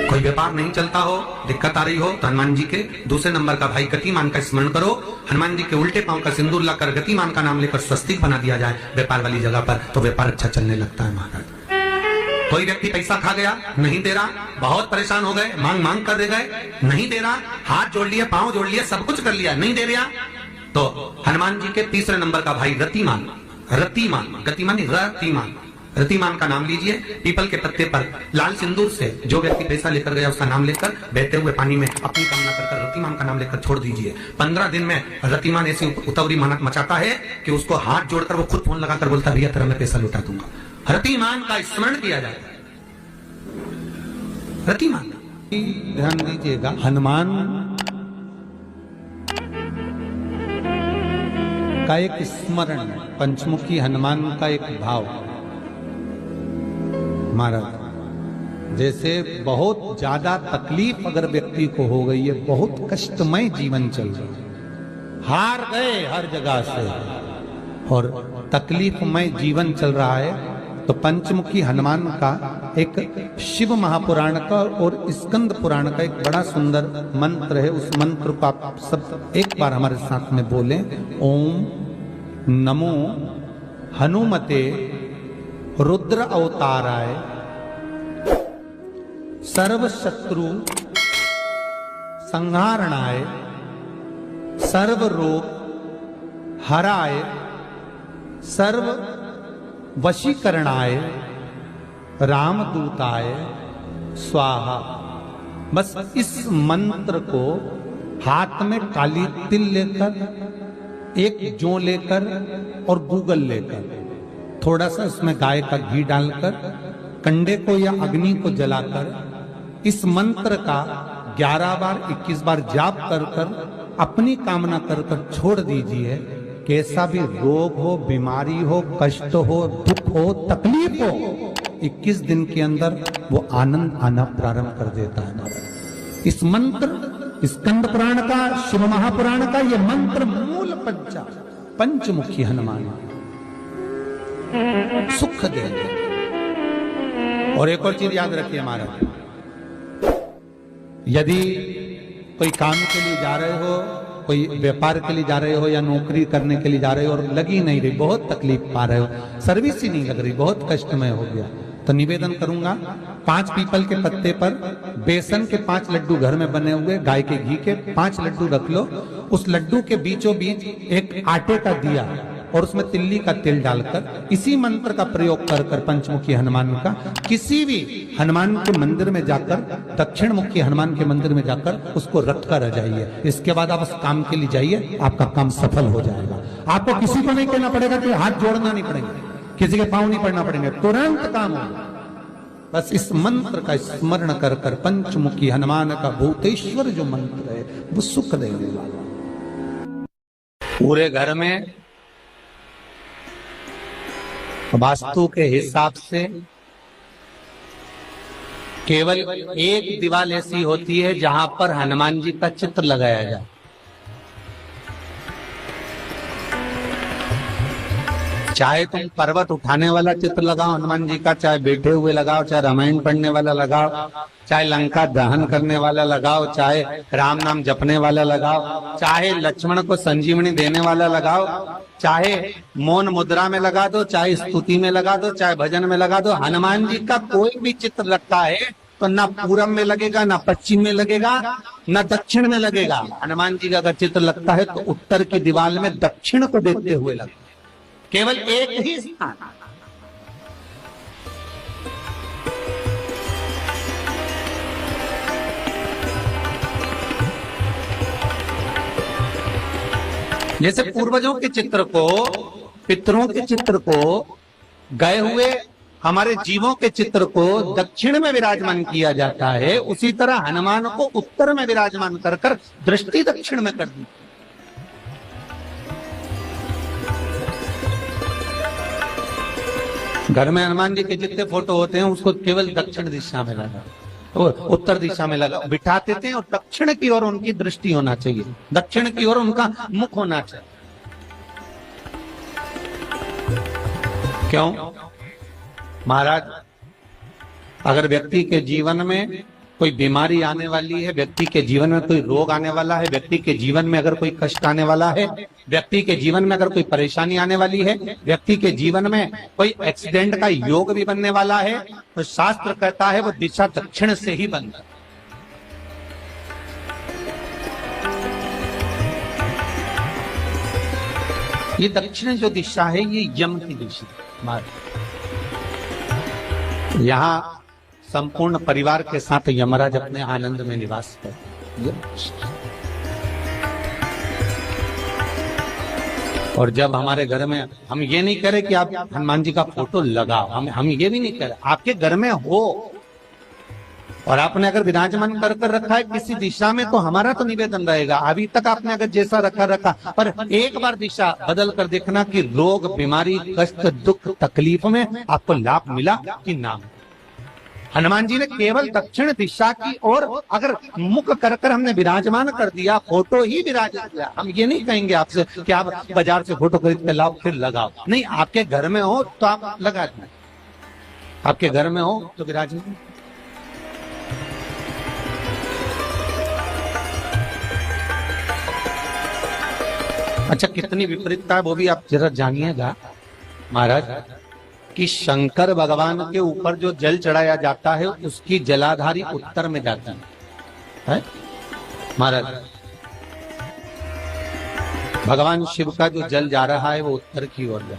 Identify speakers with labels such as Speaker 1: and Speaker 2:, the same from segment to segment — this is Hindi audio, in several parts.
Speaker 1: कोई व्यापार नहीं चलता हो, दिक्कत आ रही हो, तो हनुमान जी के दूसरे नंबर का भाई गतिमान का स्मरण करो। हनुमान जी के उल्टे पांव का सिंदूर लाकर गतिमान का नाम लेकर स्वस्तिक बना दिया जाए व्यापार वाली जगह पर, तो व्यापार अच्छा चलने लगता है महाराज। कोई व्यक्ति पैसा खा गया, नहीं दे रहा, बहुत परेशान हो गए, मांग मांग कर दे गए, नहीं दे रहा, हाथ जोड़ लिया, पांव जोड़ लिया, सब कुछ कर लिया, नहीं दे रहा, तो हनुमान जी के तीसरे नंबर का भाई रतिमान, रतिमान, गतिमान रतिमान, रतिमान का नाम लीजिए। पीपल के पत्ते पर लाल सिंदूर से जो व्यक्ति पैसा लेकर गया उसका नाम लेकर बहते हुए पानी में अपनी कामना कर रतिमान का नाम लेकर छोड़ दीजिए। 15 दिन में रतिमान ऐसी उतावली मानत मचाता है कि उसको हाथ जोड़कर वो खुद फोन लगाकर बोलता भैया तेरा मैं पैसा लुटा दूंगा। रतिमान का स्मरण किया जाता है। रतिमान ध्यान दीजिएगा, हनुमान का एक स्मरण, पंचमुखी हनुमान का एक भाव। महाराज जैसे बहुत ज्यादा तकलीफ अगर व्यक्ति को हो गई है, बहुत कष्टमय जीवन चल रहा है, हार गए हर जगह से और तकलीफमय जीवन चल रहा है, तो पंचमुखी हनुमान का एक शिव महापुराण का और स्कंद पुराण का एक बड़ा सुंदर मंत्र है। उस मंत्र को आप सब एक बार हमारे साथ में बोलें। ओम नमो हनुमते रुद्र अवताराय सर्व शत्रु संहारणाय सर्व रोग हराय सर्व वशीकरणाय रामदूताय स्वाहा। बस इस मंत्र को हाथ में काली तिल लेकर, एक जौ लेकर और गूगल लेकर, थोड़ा सा उसमें गाय का घी डालकर, कंडे को या अग्नि को जलाकर इस मंत्र का 11 बार 21 बार जाप कर कर अपनी कामना कर कर छोड़ दीजिए। कैसा भी रोग हो, बीमारी हो, कष्ट हो, दुख हो, तकलीफ हो, 21 दिन के अंदर वो आनंद आना प्रारंभ कर देता है। इस मंत्र स्कंद पुराण का, शिव महापुराण का ये मंत्र मूल पंचमुखी हनुमान सुख देंगे। और एक और चीज याद रखिए महाराज, यदि कोई काम के लिए जा रहे हो, कोई व्यापार के लिए जा रहे हो या नौकरी करने के लिए जा रहे हो और लगी नहीं रही, बहुत तकलीफ पा रहे हो, सर्विस ही नहीं लग रही, बहुत कष्टमय हो गया, तो निवेदन करूंगा 5 पीपल के पत्ते पर बेसन के 5 लड्डू घर में बने हुए, गाय के घी के 5 लड्डू रख लो। उस लड्डू के बीचों बीच एक आटे का दिया और उसमें तिल्ली का तेल डालकर इसी मंत्र का प्रयोग कर कर पंचमुखी हनुमान का किसी भी हनुमान के मंदिर में जाकर, दक्षिण मुखी हनुमान के मंदिर में जाकर उसको रख कर आ जाइए। इसके बाद आप उस काम के लिए जाइए, आपका काम सफल हो जाएगा। आपको किसी को नहीं कहना पड़ेगा कि हाथ जोड़ना नहीं पड़ेगा, किसी के पांव नहीं पड़ना पड़ेंगे, तुरंत काम होगा। बस इस मंत्र का स्मरण कर कर पंचमुखी हनुमान का भूतेश्वर जो मंत्र है वो सुख देने वाला। पूरे घर में वास्तु के हिसाब से केवल एक दीवार ऐसी होती है जहां पर हनुमान जी का चित्र लगाया जाए। चाहे तुम पर्वत उठाने वाला चित्र लगाओ हनुमान जी का, चाहे बैठे हुए लगाओ, चाहे रामायण पढ़ने वाला लगाओ, चाहे लंका दहन करने वाला लगाओ, चाहे राम नाम जपने वाला लगाओ, चाहे लक्ष्मण को संजीवनी देने वाला लगाओ, चाहे मौन मुद्रा में लगा दो, चाहे स्तुति में लगा दो, चाहे भजन में लगा दो। हनुमान जी का कोई भी चित्र लगता है तो ना पूरब में लगेगा, ना पश्चिम में लगेगा, ना दक्षिण में लगेगा। हनुमान जी का अगर चित्र लगता है तो उत्तर की दीवार में दक्षिण को देखते हुए लगेगा, केवल एक ही स्थान। जैसे पूर्वजों के चित्र को, पितरों के चित्र को, गए हुए हमारे जीवों के चित्र को दक्षिण में विराजमान किया जाता है, उसी तरह हनुमान को उत्तर में विराजमान कर कर दृष्टि दक्षिण में कर दी। घर में हनुमान जी के जितने फोटो होते हैं उसको केवल दक्षिण दिशा में लगा, तो उत्तर दिशा में लगा बिठाते थे, और दक्षिण की ओर उनकी दृष्टि होना चाहिए, दक्षिण की ओर उनका मुख होना चाहिए। क्यों महाराज? अगर व्यक्ति के जीवन में कोई बीमारी आने वाली है, व्यक्ति के जीवन में कोई रोग आने वाला है, व्यक्ति के जीवन में अगर कोई कष्ट आने वाला है, व्यक्ति के जीवन में अगर कोई परेशानी आने वाली है, व्यक्ति के जीवन में कोई एक्सीडेंट का योग भी बनने वाला है, तो शास्त्र कहता है वो दिशा दक्षिण से ही बनता है। ये दक्षिण जो दिशा है ये यम की दिशा। यहाँ संपूर्ण परिवार के साथ यमराज अपने आनंद में निवास करते। और जब हमारे घर में, हम ये नहीं कह रहे कि आप हनुमान जी का फोटो लगाओ, हम ये भी नहीं कह रहे, आपके घर में हो और आपने अगर विराजमान कर रखा है किसी दिशा में, तो हमारा तो निवेदन रहेगा, अभी तक आपने अगर जैसा रखा, पर एक बार दिशा बदल कर देखना कि रोग, बीमारी, कष्ट, दुख, तकलीफ में आपको लाभ मिला कि ना। हनुमान जी ने केवल दक्षिण दिशा की ओर अगर मुख कर हमने विराजमान कर दिया, फोटो ही विराजित किया। हम ये नहीं कहेंगे आपसे कि आप बाजार से फोटो खरीद के लाओ फिर लगाओ, नहीं, आपके घर में हो तो आप लगा दें, आपके घर में हो तो विराजमान। अच्छा, कितनी विपरीतता है वो भी आप जरा जानिएगा महाराज, कि शंकर भगवान के ऊपर जो जल चढ़ाया जाता है उसकी जलाधारी उत्तर में जाती है महाराज। भगवान शिव का जो जल जा रहा है वो उत्तर की ओर जा,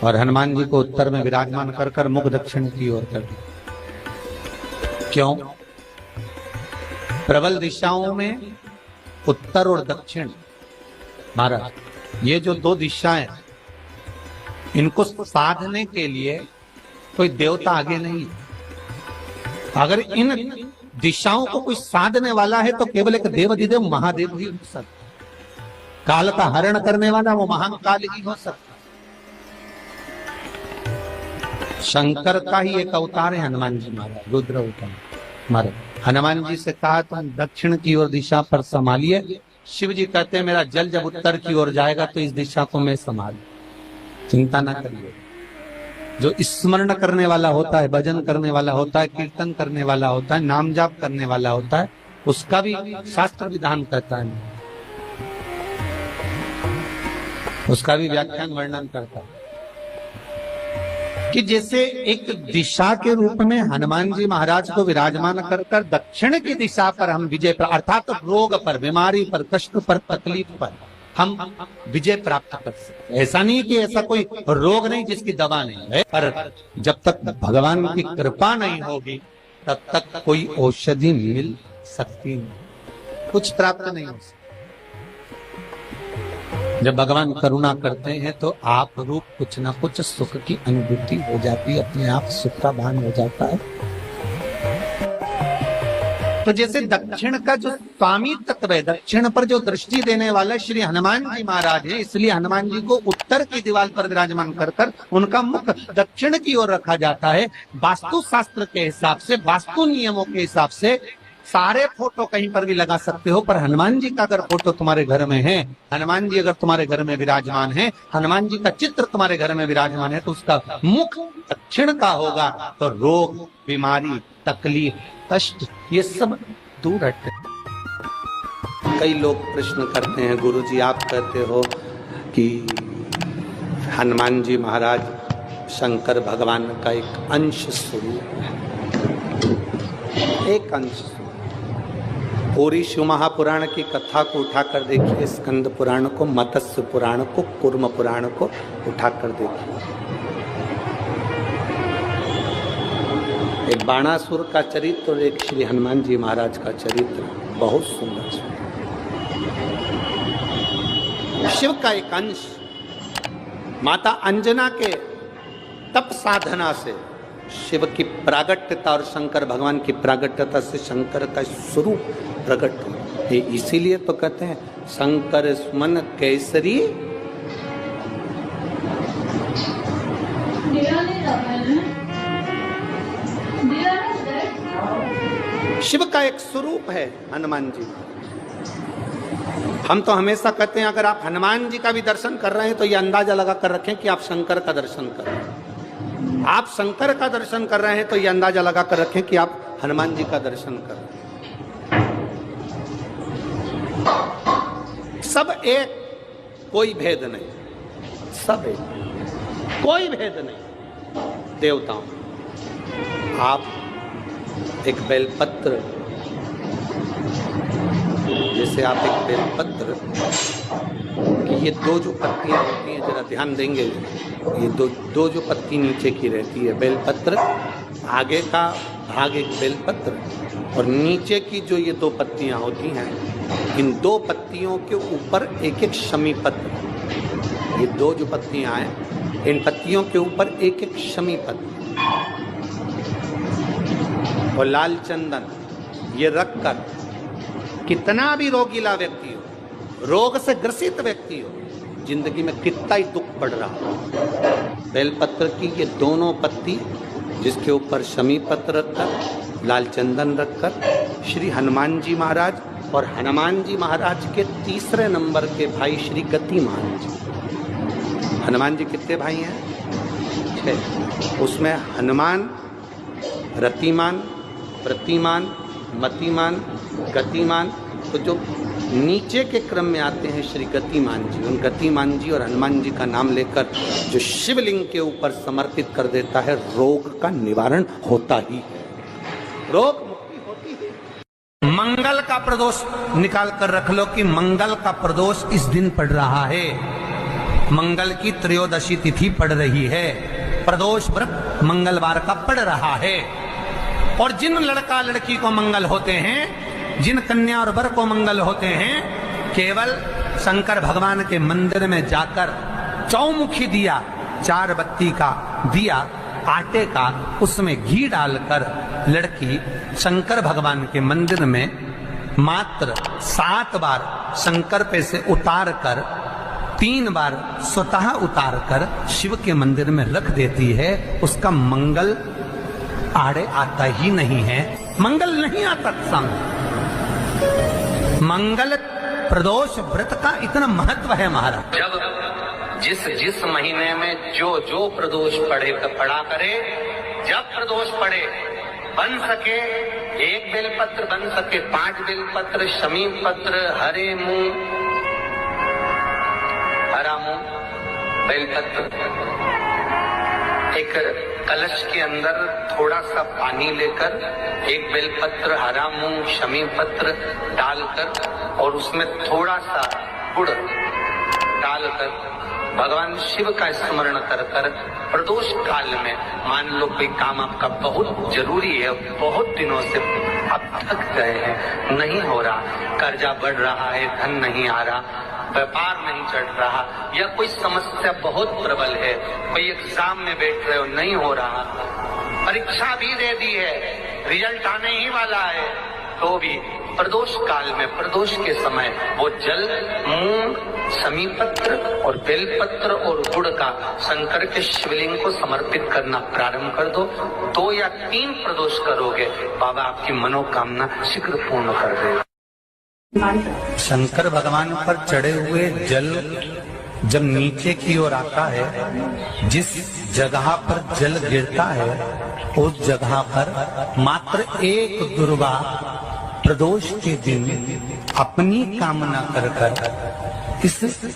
Speaker 1: और हनुमान जी को उत्तर में विराजमान कर मुख दक्षिण की ओर कर। क्यों? प्रबल दिशाओं में उत्तर और दक्षिण महाराज, ये जो दो दिशाएं, इनको साधने के लिए कोई देवता आगे नहीं। अगर इन दिशाओं को कोई साधने वाला है तो केवल एक देवाधिदेव महादेव ही हो सकता। काल का हरण करने वाला वो महान काल ही हो सकता। शंकर का ही एक अवतार है हनुमान जी महाराज, रुद्र अवतार महाराज। हनुमान जी से कहा तुम दक्षिण की ओर दिशा पर संभालिए, शिव जी कहते हैं मेरा जल जब उत्तर की ओर जाएगा तो इस दिशा को मैं संभाल, चिंता ना करिए। जो स्मरण करने वाला होता है, भजन करने वाला होता है, कीर्तन करने वाला होता है, नाम जाप करने वाला होता है, उसका भी शास्त्र विधान कहता है, उसका भी व्याख्यान वर्णन करता है कि जैसे एक दिशा के रूप में हनुमान जी महाराज को विराजमान कर दक्षिण की दिशा पर हम विजय पर, अर्थात रोग पर, बीमारी पर, कष्ट पर, तकलीफ पर हम विजय प्राप्त कर सकते। ऐसा नहीं कि ऐसा कोई रोग नहीं जिसकी दवा नहीं है, पर जब तक भगवान की कृपा नहीं होगी तब तक कोई औषधि मिल सकती नहीं, कुछ प्राप्त नहीं हो सकता। जब भगवान करुणा करते हैं तो आप रूप कुछ ना कुछ सुख की अनुभूति हो जाती है, अपने आप सुख का भान हो जाता है। तो जैसे दक्षिण का जो स्वामी तत्व है, दक्षिण पर जो दृष्टि देने वाला श्री हनुमान जी महाराज है, इसलिए हनुमान जी को उत्तर की दीवार पर विराजमान कर उनका मुख दक्षिण की ओर रखा जाता है। वास्तु शास्त्र के हिसाब से, वास्तु नियमों के हिसाब से सारे फोटो कहीं पर भी लगा सकते हो, पर हनुमान जी का अगर फोटो तुम्हारे घर में है, हनुमान जी अगर तुम्हारे घर में विराजमान है, हनुमान जी का चित्र तुम्हारे घर में विराजमान है, तो उसका मुख दक्षिण का होगा, तो रोग, बीमारी, तकलीफ, कष्ट ये सब दूर हटते। कई लोग प्रश्न करते हैं, गुरुजी आप कहते हो कि हनुमान जी महाराज शंकर भगवान का एक अंश स्वरूप है, एक अंश। पूरी शिव महापुराण की कथा को उठाकर देखिए, स्कंद पुराण को, मत्स्य पुराण को, कूर्म पुराण को उठाकर देखिए। एक बाणासुर का चरित्र और एक श्री हनुमान जी महाराज का चरित्र बहुत सुंदर। शिव का एक अंश माता अंजना के तप साधना से शिव की प्रागट्यता और शंकर भगवान की प्रागट्यता से शंकर का स्वरूप प्रकट हुआ। इसीलिए तो कहते हैं शंकर सुमन केसरी। शिव का एक स्वरूप है हनुमान जी। हम तो हमेशा कहते हैं अगर आप हनुमान जी का भी दर्शन कर रहे हैं तो ये अंदाजा लगा कर रखें कि आप शंकर का दर्शन कर रहे हैं।
Speaker 2: आप शंकर का दर्शन कर रहे हैं तो यह अंदाजा लगा कर रखें कि आप हनुमान जी का दर्शन कर रहे हैं। सब एक, कोई भेद नहीं, सब एक, कोई भेद नहीं। देवताओं, आप एक बेलपत्र, जैसे आप एक बेलपत्र कि ये दो जो पत्तियां होती हैं, जरा ध्यान देंगे, ये दो जो पत्ती नीचे की रहती है बेलपत्र, आगे का भाग एक बेलपत्र और नीचे की जो ये दो पत्तियां होती हैं, इन दो पत्तियों के ऊपर एक एक शमी पत्र, ये दो जो पत्तियां हैं इन पत्तियों के ऊपर एक एक शमी पत्र और लाल चंदन ये रखकर कितना भी रोगीला व्यक्ति हो, रोग से ग्रसित व्यक्ति हो, जिंदगी में कितना ही दुख पड़ रहा हो, बेलपत्र की ये दोनों पत्ती जिसके ऊपर शमी पत्र रखकर, लाल चंदन रखकर श्री हनुमान जी महाराज और हनुमान जी महाराज के तीसरे नंबर के भाई श्री गतिमान जी, हनुमान जी कितने भाई हैं? 6। उसमें हनुमान, रतिमान, प्रतिमान, मतिमान, गतिमान, तो जो नीचे के क्रम में आते हैं श्री गतिमान जी, उन गतिमान जी और हनुमान जी का नाम लेकर जो शिवलिंग के ऊपर समर्पित कर देता है, रोग का निवारण होता ही है, रोग मुक्ति होती है। मंगल का प्रदोष निकाल कर रख लो कि मंगल का प्रदोष इस दिन पड़ रहा है, मंगल की त्रयोदशी तिथि पड़ रही है, प्रदोष व्रत मंगलवार का पड़ रहा है। और जिन लड़का लड़की को मंगल होते हैं, जिन कन्या और वर को मंगल होते हैं, केवल शंकर भगवान के मंदिर में जाकर चौमुखी दिया, 4 बत्ती का दिया आटे का, उसमें घी डालकर लड़की शंकर भगवान के मंदिर में मात्र 7 बार शंकर पे से उतार कर 3 बार स्वतः उतार कर शिव के मंदिर में रख देती है, उसका मंगल आड़े आता ही नहीं है, मंगल नहीं आता सामने। मंगल प्रदोष व्रत का इतना महत्व है महाराज।
Speaker 3: जब जिस महीने में जो प्रदोष पड़ा करे, जब प्रदोष पड़े, बन सके 1 बेलपत्र, बन सके 5 बेलपत्र, शमी पत्र, हरा मुंह बेलपत्र, एक कलश के अंदर थोड़ा सा पानी लेकर 1 बेलपत्र, हरा मूंग, शमी पत्र डालकर और उसमें थोड़ा सा गुड़ डालकर भगवान शिव का स्मरण कर कर प्रदोष काल में, मान लो कोई काम आपका बहुत जरूरी है, बहुत दिनों से आप थक गए हैं, नहीं हो रहा, कर्जा बढ़ रहा है, धन नहीं आ रहा, व्यापार नहीं चढ़ रहा, या कोई समस्या बहुत प्रबल है, कोई एग्जाम में बैठ रहे हो नहीं हो रहा, परीक्षा भी दे दी है, रिजल्ट आने ही वाला है, तो भी प्रदोष काल में, प्रदोष के समय वो जल, मूंग, शमी पत्र और बेलपत्र और गुड़ का शंकर के शिवलिंग को समर्पित करना प्रारंभ कर दो। 2 या 3 प्रदोष करोगे, बाबा आपकी मनोकामना शीघ्र पूर्ण कर देगा।
Speaker 1: शंकर भगवान पर चढ़े हुए जल जब नीचे की ओर आता है, जिस जगह पर जल गिरता है उस जगह पर मात्र 1 दुर्वा प्रदोष के दिन अपनी कामना कर इस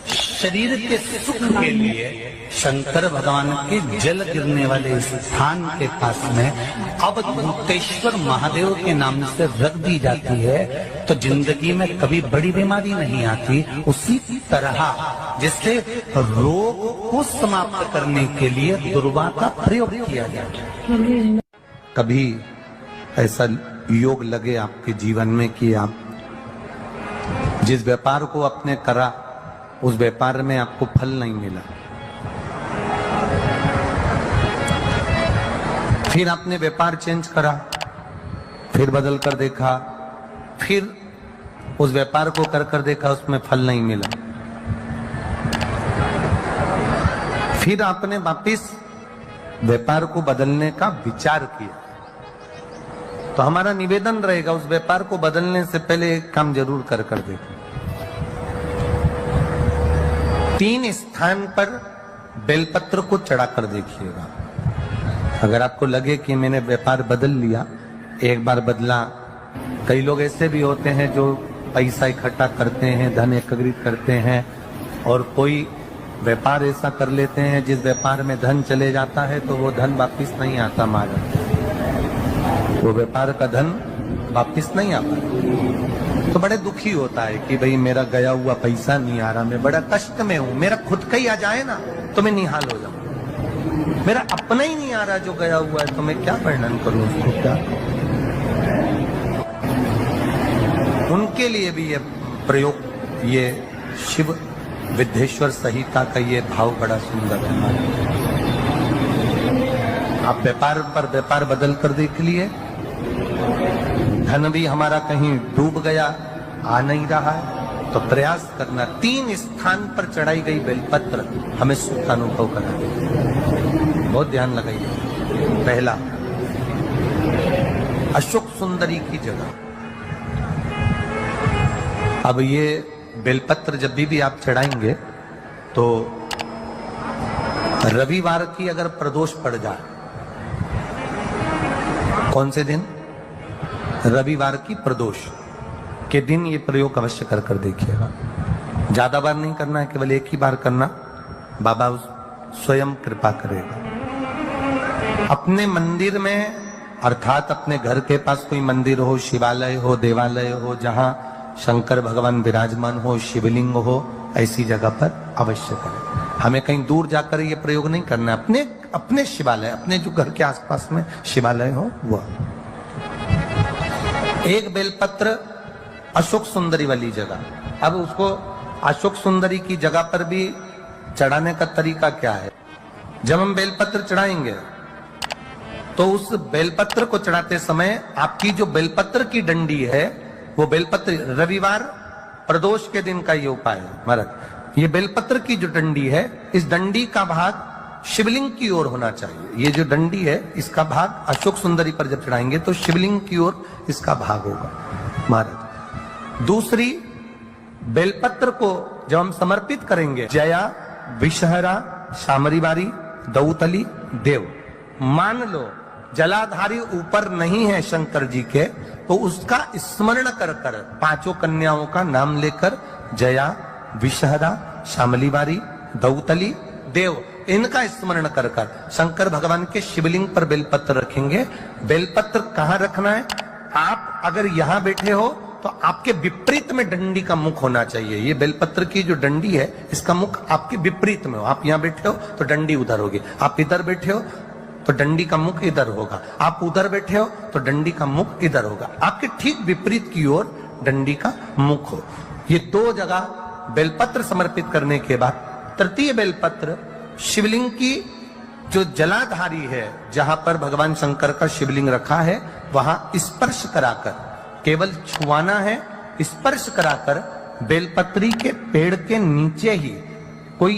Speaker 1: शरीर के सुख के लिए शंकर भगवान के जल गिरने वाले स्थान के पास में अवधूतेश्वर महादेव के नाम से रख दी जाती है, तो जिंदगी में कभी बड़ी बीमारी नहीं आती। उसी तरह जिससे रोग को समाप्त करने के लिए दुर्वा का प्रयोग किया जाता है। कभी ऐसा योग लगे आपके जीवन में कि आप जिस व्यापार को आपने करा उस व्यापार में आपको फल नहीं मिला, फिर आपने व्यापार चेंज करा, फिर बदल कर देखा, फिर उस व्यापार को कर देखा, उसमें फल नहीं मिला, फिर आपने वापिस व्यापार को बदलने का विचार किया, तो हमारा निवेदन रहेगा उस व्यापार को बदलने से पहले एक काम जरूर कर देखो। 3 स्थान पर बेलपत्र को चढ़ा कर देखिएगा।
Speaker 2: अगर आपको लगे कि मैंने व्यापार बदल लिया, एक बार बदला, कई लोग ऐसे भी होते हैं जो पैसा इकट्ठा करते हैं, धन एकत्रित करते हैं और कोई व्यापार ऐसा कर लेते हैं जिस व्यापार में धन चले जाता है तो वो धन वापिस नहीं आता महाराज, वो व्यापार का धन वापिस नहीं आता। तो बड़े दुखी होता है कि भाई मेरा गया हुआ पैसा नहीं आ रहा, मैं बड़ा कष्ट में हूं, मेरा खुद का ही आ जाए ना तो मैं निहाल हो जाऊं, मेरा अपना ही नहीं आ रहा जो गया हुआ है तो मैं क्या वर्णन करूं उसको, क्या। उनके लिए भी ये प्रयोग, ये शिव विद्येश्वर संहिता का ये भाव बड़ा सुंदर है। आप व्यापार पर व्यापार बदल कर देख लिए, धन भी हमारा कहीं डूब गया, आ नहीं रहा है, तो प्रयास करना। 3 स्थान पर चढ़ाई गई बेलपत्र हमें सुख का अनुभव कराए, बहुत ध्यान लगाइए। पहला, अशोक सुंदरी की जगह। अब ये बेलपत्र जब भी आप चढ़ाएंगे तो रविवार की अगर प्रदोष पड़ जाए, कौन से दिन? रविवार की प्रदोष के दिन ये प्रयोग अवश्य कर कर देखिएगा। ज्यादा बार नहीं करना है, केवल एक ही बार करना, बाबा स्वयं कृपा करेगा। अपने मंदिर में, अर्थात अपने घर के पास कोई मंदिर हो, शिवालय हो, देवालय हो, जहां शंकर भगवान विराजमान हो, शिवलिंग हो, ऐसी जगह पर अवश्य करें। हमें कहीं दूर जाकर ये प्रयोग नहीं करना, अपने अपने शिवालय, अपने जो घर के आसपास में शिवालय हो वह। एक बेलपत्र अशोक सुंदरी वाली जगह। अब उसको अशोक सुंदरी की जगह पर भी चढ़ाने का तरीका क्या है? जब हम बेलपत्र चढ़ाएंगे तो उस बेलपत्र को चढ़ाते समय आपकी जो बेलपत्र की डंडी है, वो बेलपत्र, रविवार प्रदोष के दिन का ये उपाय है महाराज। ये बेलपत्र की जो डंडी है, इस डंडी का भाग शिवलिंग की ओर होना चाहिए। ये जो डंडी है, इसका भाग अशोक सुंदरी पर जब चढ़ाएंगे तो शिवलिंग की ओर इसका भाग होगा महाराज। दूसरी, बेलपत्र को जब हम समर्पित करेंगे, जया, विषहरा, शामरीवारी, दौतली, देव, मान लो जलाधारी ऊपर नहीं है शंकर जी के, तो उसका स्मरण कर कर 5 कन्याओं का नाम लेकर, जया, विषहरा, शामलीवारी, दौतली, देव, इनका स्मरण कर कर शंकर भगवान के शिवलिंग पर बेलपत्र रखेंगे। बेलपत्र कहां रखना है? आप अगर यहां बैठे हो तो आपके विपरीत में डंडी का मुख होना चाहिए। ये बेलपत्र की जो डंडी है, इसका मुख आपके विपरीत में हो। आप यहां बैठे हो तो डंडी उधर होगी, आप इधर बैठे हो तो डंडी का मुख इधर होगा, आप उधर बैठे हो तो डंडी का मुख इधर होगा। आपके ठीक विपरीत की ओर डंडी का मुख हो। ये 2 जगह बेलपत्र समर्पित करने के बाद, तृतीय बेलपत्र शिवलिंग की जो जलाधारी है, जहां पर भगवान शंकर का शिवलिंग रखा है, वहां स्पर्श कराकर, केवल छुआना है, स्पर्श कराकर बेलपत्री के पेड़ के नीचे ही कोई